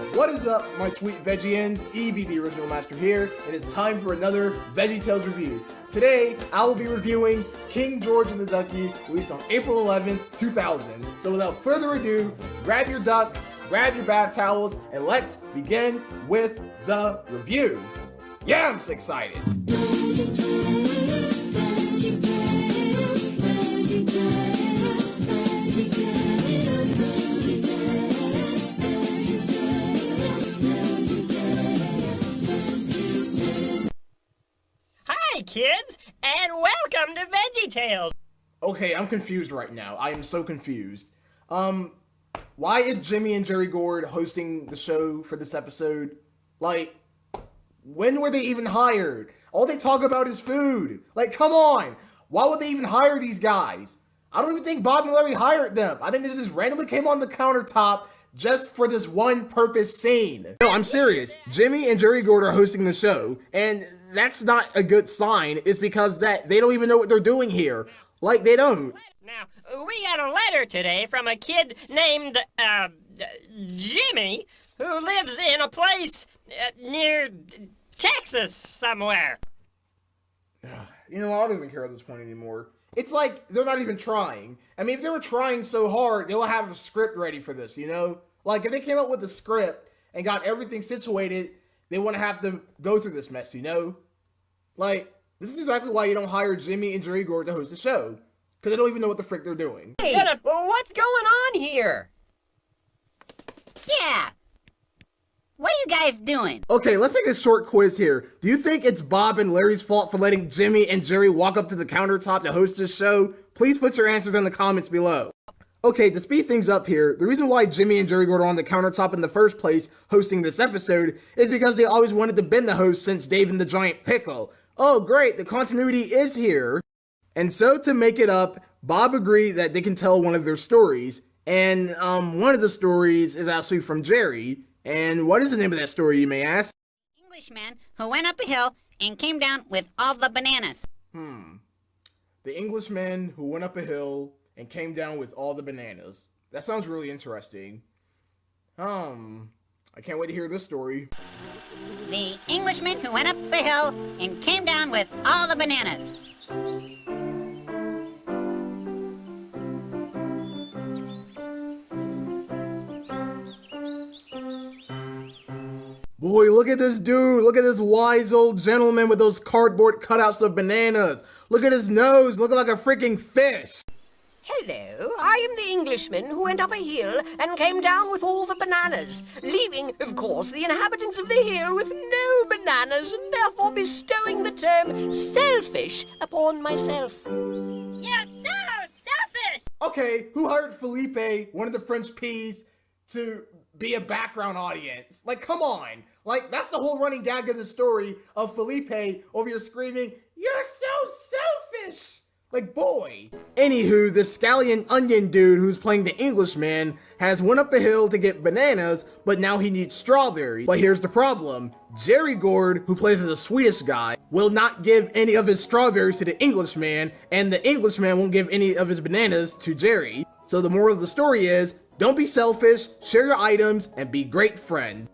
What is up, my sweet Veggians? Evie, the original master here, and it's time for another VeggieTales review. Today, I will be reviewing King George and the Ducky, released on April 11th, 2000. So without further ado, grab your ducks, grab your bath towels, and let's begin with the review. Yeah, I'm so excited. Hi kids, and welcome to VeggieTales! Okay, I'm confused right now. I am so confused. Why is Jimmy and Jerry Gourd hosting the show for this episode? Like, when were they even hired? All they talk about is food. Like, come on! Why would they even hire these guys? I don't even think Bob and Larry hired them. I think they just randomly came on the countertop just for this one purpose scene. No, I'm serious. Jimmy and Jerry Gourd are hosting the show, and that's not a good sign. It's because that they don't even know what they're doing here. Like, they don't. Now, we got a letter today from a kid named, Jimmy, who lives in a place near Texas somewhere. You know, I don't even care at this point anymore. It's like, they're not even trying. I mean, if they were trying so hard, they'll have a script ready for this, you know? Like, if they came up with a script and got everything situated, they wouldn't have to go through this mess, you know? Like, this is exactly why you don't hire Jimmy and Jerry Gourd to host the show. Because they don't even know what the frick they're doing. Hey, what's going on here? Yeah. What are you guys doing? Okay, let's take a short quiz here. Do you think it's Bob and Larry's fault for letting Jimmy and Jerry walk up to the countertop to host this show? Please put your answers in the comments below. Okay, to speed things up here, the reason why Jimmy and Jerry Gourd are on the countertop in the first place hosting this episode is because they always wanted to been the host since Dave and the Giant Pickle. Oh great, the continuity is here. And so to make it up, Bob agreed that they can tell one of their stories. And one of the stories is actually from Jerry. And what is the name of that story, you may ask? Englishman who went up a hill and came down with all the bananas. The Englishman who went up a hill and came down with all the bananas. That sounds really interesting. I can't wait to hear this story. The Englishman who went up a hill and came down with all the bananas. Boy, look at this dude. Look at this wise old gentleman with those cardboard cutouts of bananas. Look at his nose, looking like a freaking fish. Hello, I am the Englishman who went up a hill and came down with all the bananas, leaving, of course, the inhabitants of the hill with no bananas, and therefore bestowing the term selfish upon myself. Yes, no, selfish! Okay, who hired Felipe, one of the French peas, to be a background audience? Like, come on. Like, that's the whole running gag of the story of Felipe over here screaming, "You're so selfish!" Like, boy. Anywho, this scallion onion dude who's playing the Englishman has went up a hill to get bananas, but now he needs strawberries. But here's the problem. Jerry Gourd, who plays as a Swedish guy, will not give any of his strawberries to the Englishman, and the Englishman won't give any of his bananas to Jerry. So the moral of the story is, don't be selfish, share your items, and be great friends.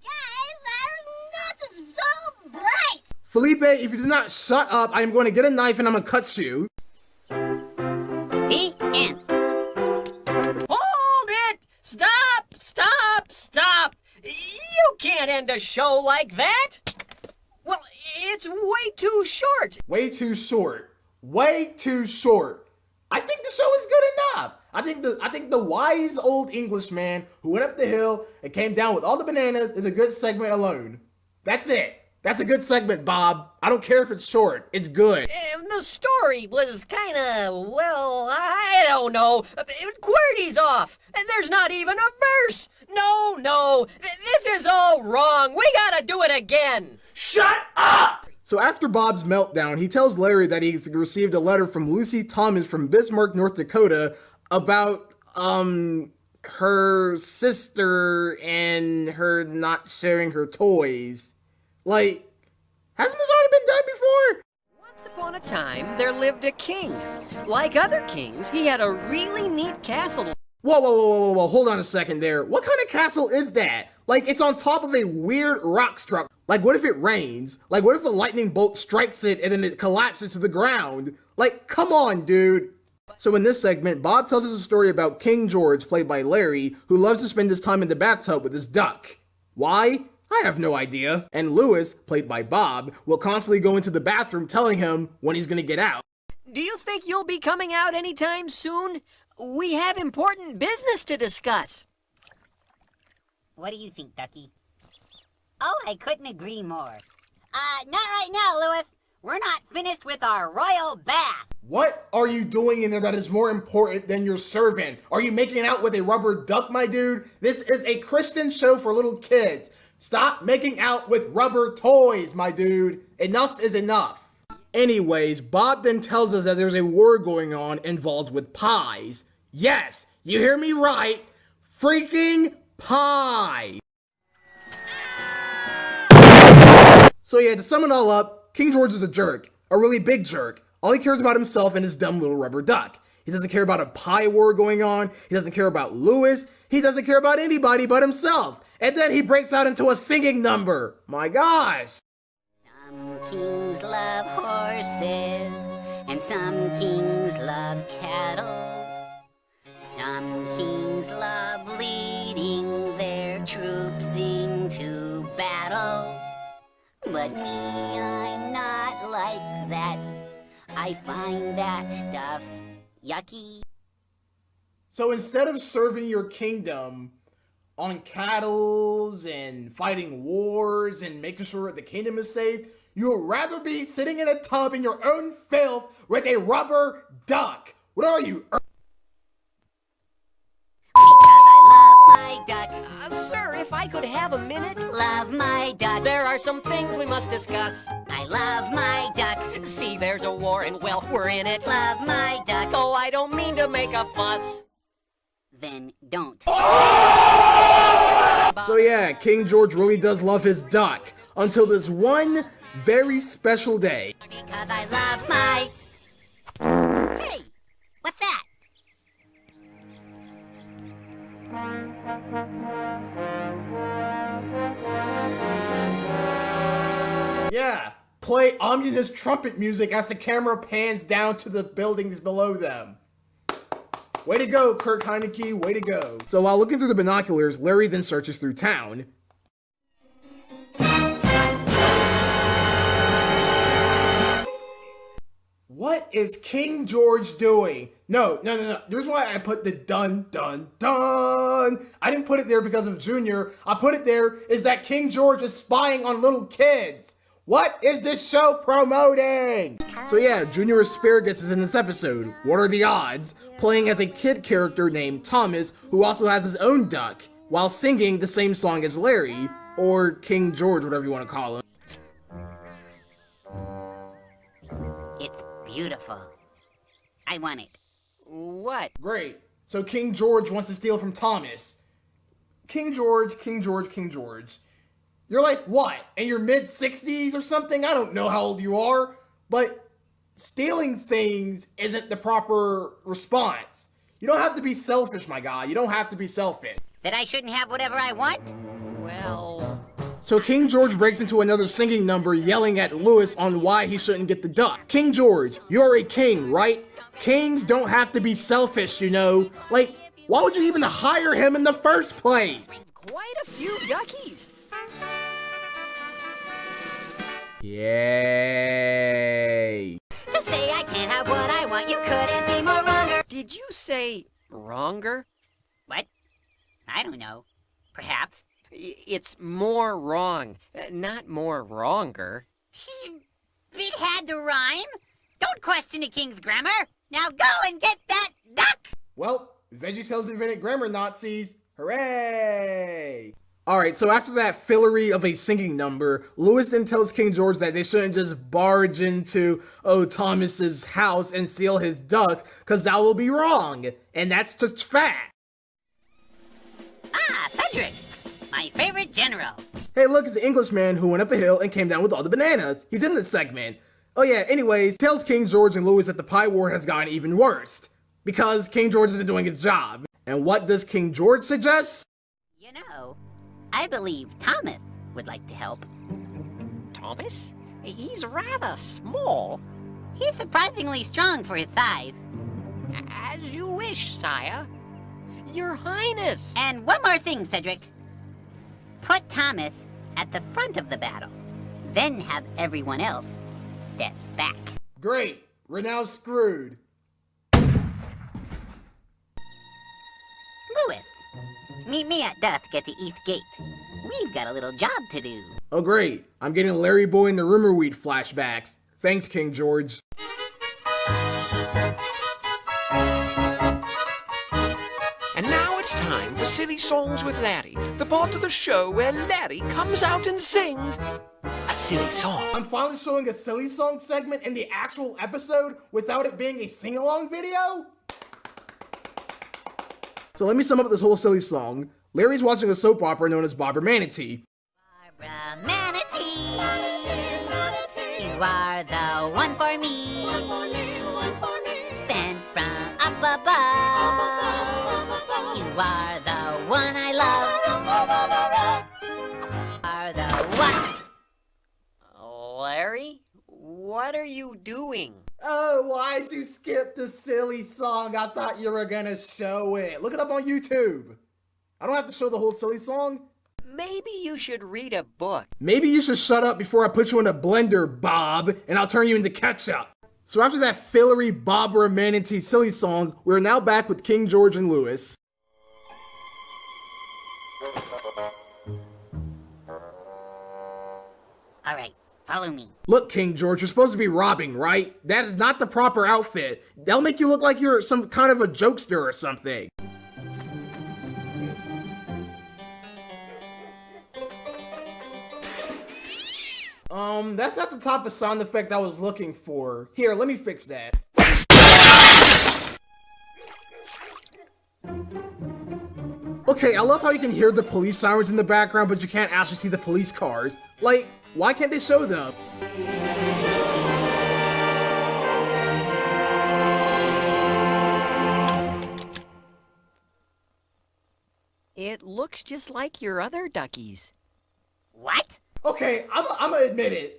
Guys are not so bright! Felipe, if you do not shut up, I am going to get a knife and I'm going to cut you. The end. Hold it! Stop! Stop! Stop! You can't end a show like that! Well, it's way too short! Way too short. Way too short. I think the show is good enough. I think the wise old Englishman who went up the hill and came down with all the bananas is a good segment alone. That's it. That's a good segment, Bob. I don't care if it's short. It's good. The story was kinda, well, I don't know. QWERTY's off, and there's not even a verse. No, this is all wrong. We gotta do it again. Shut up! So after Bob's meltdown, he tells Larry that he's received a letter from Lucy Thomas from Bismarck, North Dakota about, her sister and her not sharing her toys. Like, hasn't this already been done before? Once upon a time, there lived a king. Like other kings, he had a really neat castle. Whoa, hold on a second there. What kind of castle is that? Like, it's on top of a weird rock structure. Like, what if it rains? Like, what if a lightning bolt strikes it and then it collapses to the ground? Like, come on, dude. So in this segment, Bob tells us a story about King George, played by Larry, who loves to spend his time in the bathtub with his duck. Why? I have no idea. And Louis, played by Bob, will constantly go into the bathroom telling him when he's gonna get out. Do you think you'll be coming out anytime soon? We have important business to discuss. What do you think, Ducky? Oh, I couldn't agree more. Not right now, Louis. We're not finished with our royal bath. What are you doing in there that is more important than your servant? Are you making out with a rubber duck, my dude? This is a Christian show for little kids. Stop making out with rubber toys, my dude. Enough is enough. Anyways, Bob then tells us that there's a war going on involved with pies. Yes, you hear me right. Freaking pie. So yeah, to sum it all up, King George is a jerk. A really big jerk. All he cares about himself and his dumb little rubber duck. He doesn't care about a pie war going on. He doesn't care about Louis. He doesn't care about anybody but himself. And then he breaks out into a singing number. My gosh. Some kings love horses, and some kings love cattle. Some kings love leading their troops into battle. But me, I'm not like that. I find that stuff yucky. So instead of serving your kingdom on cattle and fighting wars and making sure the kingdom is safe, you would rather be sitting in a tub in your own filth with a rubber duck. What are you? Because I love my duck. Sir, if I could have a minute. Love my duck. There are some things we must discuss. I love my duck. See, there's a war and, well, we're in it. Love my duck. Oh, I don't mean to make a fuss. Then don't. So yeah, King George really does love his duck. Until this one very special day. Because I love my... Hey, what's that? Yeah, play ominous trumpet music as the camera pans down to the buildings below them. Way to go, Kurt Heineke, way to go. So while looking through the binoculars, Larry then searches through town. What is King George doing? No. Here's why I put the dun, dun, dun. I didn't put it there because of Junior. I put it there is that King George is spying on little kids. What is this show promoting? So yeah, Junior Asparagus is in this episode. What are the odds? Playing as a kid character named Thomas, who also has his own duck, while singing the same song as Larry, or King George, whatever you want to call him. It's beautiful. I want it. What? Great. So King George wants to steal from Thomas. King George. You're like, what, in your mid-60s or something? I don't know how old you are, but stealing things isn't the proper response. You don't have to be selfish, my guy. You don't have to be selfish. That I shouldn't have whatever I want? Well... So King George breaks into another singing number, yelling at Louis on why he shouldn't get the duck. King George, you're a king, right? Kings don't have to be selfish, you know? Like, why would you even hire him in the first place? Quite a few duckies. Yay! To say I can't have what I want, you couldn't be more wronger. Did you say wronger? What? I don't know. Perhaps. It's more wrong, not more wronger. It had to rhyme. Don't question a king's grammar. Now go and get that duck. Well, VeggieTales invented grammar Nazis. Hooray! Alright, so after that fillery of a singing number, Louis then tells King George that they shouldn't just barge into, Thomas's house and steal his duck, cause that will be wrong. And that's just fact. Ah, Frederick, my favorite general. Hey, look, it's the Englishman who went up a hill and came down with all the bananas. He's in this segment. Oh yeah, anyways, tells King George and Louis that the pie war has gotten even worse. Because King George isn't doing his job. And what does King George suggest? You know, I believe Thomas would like to help. Thomas? He's rather small. He's surprisingly strong for his size. As you wish, sire. Your Highness. And one more thing, Cedric. Put Thomas at the front of the battle. Then have everyone else step back. Great. We're now screwed. Louis, meet me at dusk at the East Gate. We've got a little job to do. Oh great. I'm getting Larry Boy and the Rumor Weed flashbacks. Thanks, King George. And now it's time for Silly Songs with Larry, the part of the show where Larry comes out and sings a silly song. I'm finally showing a silly song segment in the actual episode without it being a sing-along video? So let me sum up this whole silly song. Larry's watching a soap opera known as Barbara Manatee. Barbara Manatee, you are the one for me. Sent from up above. You are the one I love. You are the one. Larry? What are you doing? Oh, why'd you skip the silly song? I thought you were gonna show it. Look it up on YouTube. I don't have to show the whole silly song. Maybe you should read a book. Maybe you should shut up before I put you in a blender, Bob, and I'll turn you into ketchup. So after that fillery Barbara Manatee silly song, we're now back with King George and Louis. All right, follow me. Look, King George, you're supposed to be robbing, right? That is not the proper outfit. That'll make you look like you're some kind of a jokester or something. That's not the type of sound effect I was looking for. Here, let me fix that. Okay, I love how you can hear the police sirens in the background, but you can't actually see the police cars. Like, why can't they show them? It looks just like your other duckies. What? Okay, I'm gonna admit it.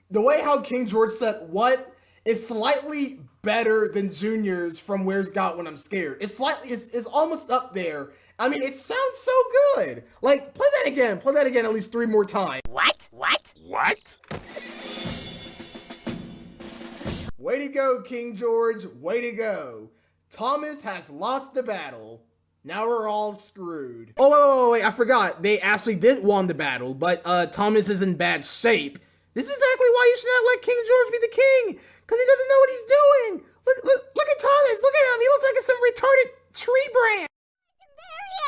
The way how King George said what is slightly better than Junior's from Where's God When I'm Scared. It's almost up there. I mean, it sounds so good. Like, play that again at least 3 more times. What? Way to go, King George, way to go. Thomas has lost the battle. Now we're all screwed. Oh, wait, I forgot. They actually did won the battle, but Thomas is in bad shape. This is exactly why you should not let King George be the king, because he doesn't know what he's doing. Look at Thomas. Look at him. He looks like some retarded tree branch.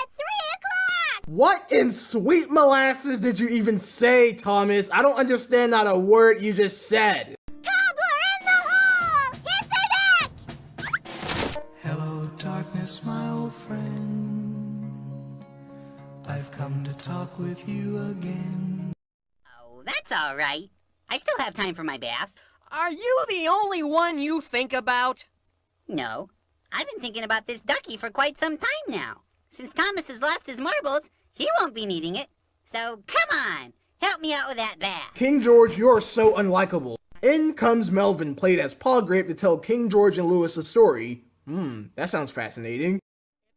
At 3 o'clock. What in sweet molasses did you even say, Thomas? I don't understand not a word you just said. Cobbler in the hole. Hit the deck. Hello, darkness, my old friend. I've come to talk with you again. Oh, that's all right. I still have time for my bath. Are you the only one you think about? No, I've been thinking about this ducky for quite some time now. Since Thomas has lost his marbles, he won't be needing it. So come on, help me out with that bath. King George, you are so unlikable. In comes Melvin, played as Paul Grape, to tell King George and Louis a story. That sounds fascinating.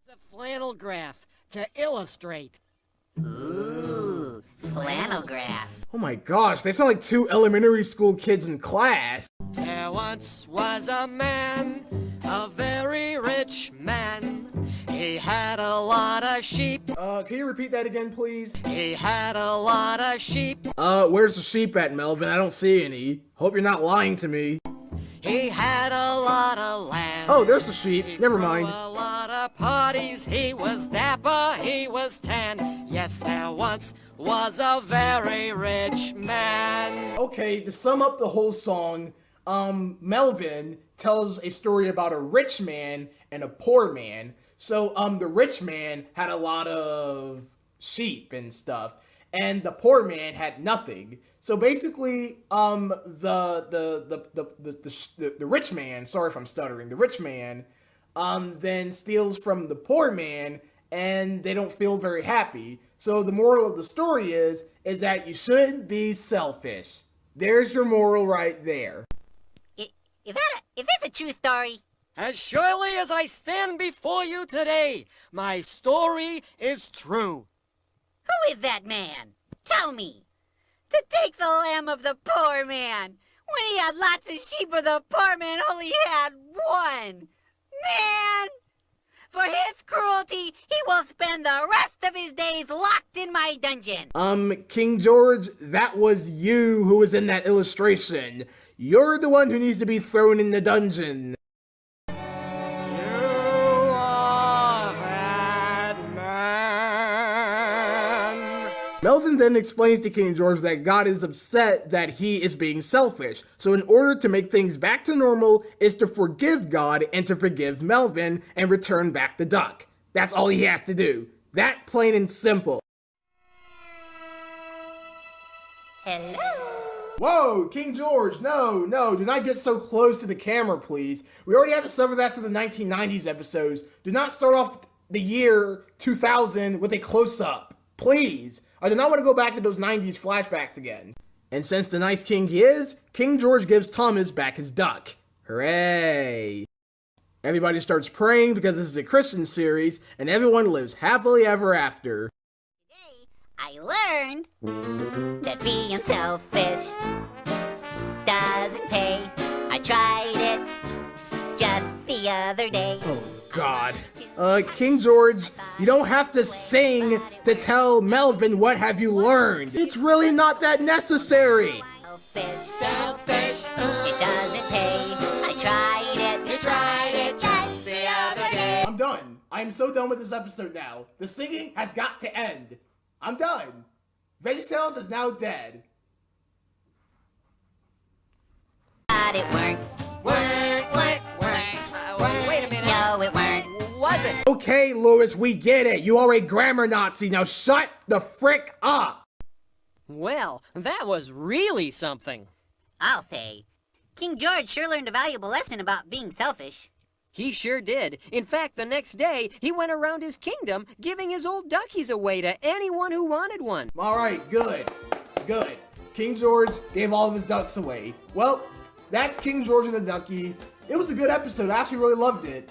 It's a flannel graph to illustrate. Ooh, flannel graph. Oh my gosh, they sound like 2 elementary school kids in class. There once was a man, a very rich man. He had a lot of sheep. Can you repeat that again, please? He had a lot of sheep. Where's the sheep at, Melvin? I don't see any. Hope you're not lying to me. He had a lot of land. Oh, there's the sheep. He Never threw mind. A lot of parties. He was dapper. He was tan. Yes, there once was a very rich man. Okay, to sum up the whole song, Melvin tells a story about a rich man and a poor man. So, the rich man had a lot of sheep and stuff, and the poor man had nothing. So basically, the rich man, sorry if I'm stuttering, the rich man, then steals from the poor man and they don't feel very happy. So the moral of the story is that you shouldn't be selfish. There's your moral right there. Is that a true story? As surely as I stand before you today, my story is true. Who is that man? Tell me. To take the lamb of the poor man. When he had lots of sheep, but the poor man only had one. Man! For his cruelty, he will spend the rest of his days locked in my dungeon. King George, that was you who was in that illustration. You're the one who needs to be thrown in the dungeon. You are that man. Melvin then explains to King George that God is upset that he is being selfish. So in order to make things back to normal is to forgive God and to forgive Melvin and return back the duck. That's all he has to do. That plain and simple. Hello? Whoa, King George, no, do not get so close to the camera, please. We already had to suffer that through the 1990s episodes. Do not start off the year 2000 with a close-up, please. I do not want to go back to those 90s flashbacks again. And since the nice king he is, King George gives Thomas back his duck. Hooray! Everybody starts praying because this is a Christian series, and everyone lives happily ever after. Today, I learned that being selfish doesn't pay. I tried it just the other day. Oh, God. King George, you don't have to sing to tell Melvin what have you learned. It's really not that necessary. Selfish, it doesn't pay. I tried it just the other day. I'm done. I'm so done with this episode now. The singing has got to end. I'm done. VeggieTales is now dead. But it weren't. Wait a minute. No, it weren't. Was it? Okay, Lewis, we get it. You are a grammar Nazi. Now shut the frick up. Well, that was really something. I'll say. King George sure learned a valuable lesson about being selfish. He sure did. In fact, the next day, he went around his kingdom giving his old duckies away to anyone who wanted one. All right, good. King George gave all of his ducks away. Well, that's King George and the Ducky. It was a good episode. I actually really loved it.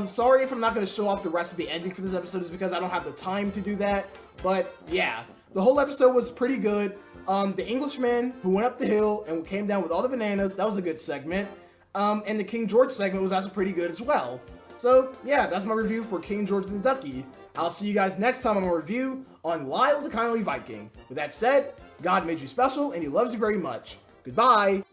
Sorry if I'm not going to show off the rest of the ending for this episode. It's because I don't have the time to do that. But yeah, the whole episode was pretty good. The Englishman who went up the hill and came down with all the bananas, that was a good segment. And the King George segment was also pretty good as well. So yeah, that's my review for King George and the Ducky. I'll see you guys next time on my review on Lyle the Kindly Viking. With that said, God made you special and he loves you very much. Goodbye.